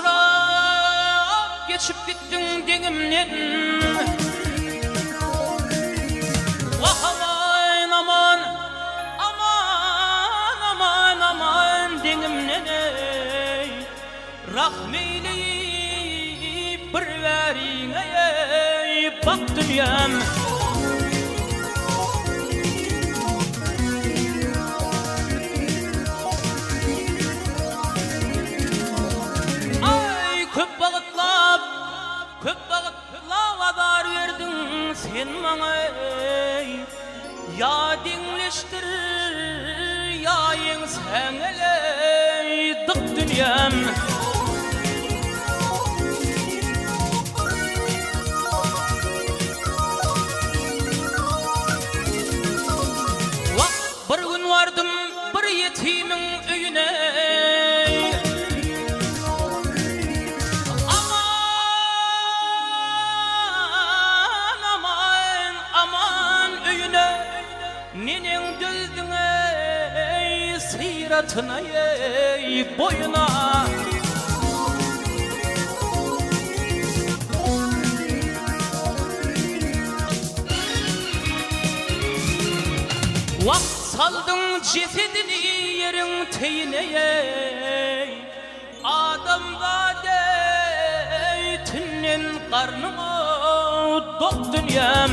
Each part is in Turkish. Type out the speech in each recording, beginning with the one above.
Asrap geçip gittin denimden. Vah aman aman, aman aman aman denimden ey. Rahmeyleyip bir verin ey, bak dünyam. Köp bağıtlap adar verdin sen bana ey. Ya dinleştir ya yen sen ey, dık dünyam. Vak bir gün vardım bir yetimin öyüne. Nenen döldün ey sıyratına ey boyuna. Vak saldın cesedini yerin teyine ey. Adam ey tünnen karnıma dok dünyam.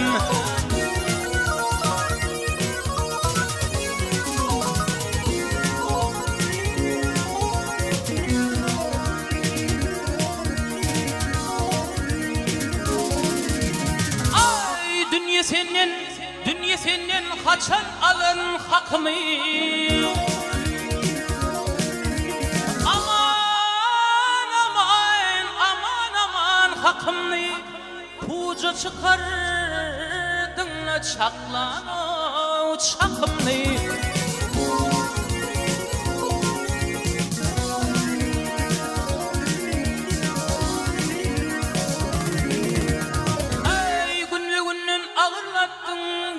Dünya senden kaçan alın hakkımı. Aman aman aman aman hakkımı. Puca çıkardın çaklan o çakımı.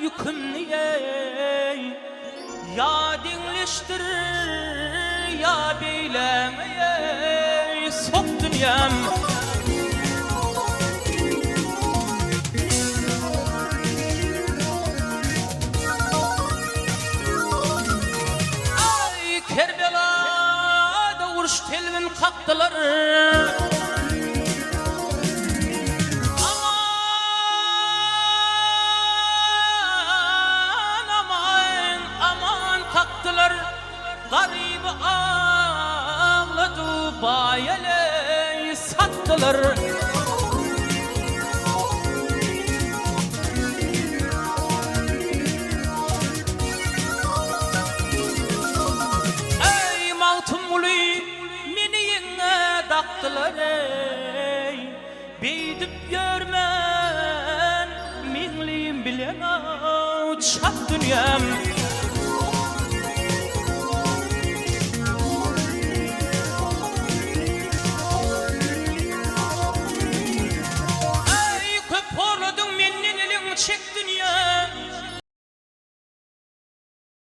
Yükümlü ey, ya dinleştir ya beyleme ey, sok dünyam. Ay Kerbela'da uruş telvin kaktılar. Garip ağladı bayele sattılar. Ey mağtum ulu meni yenge daktılar ey. Beydip görmen minliyim bilen çat dünyam.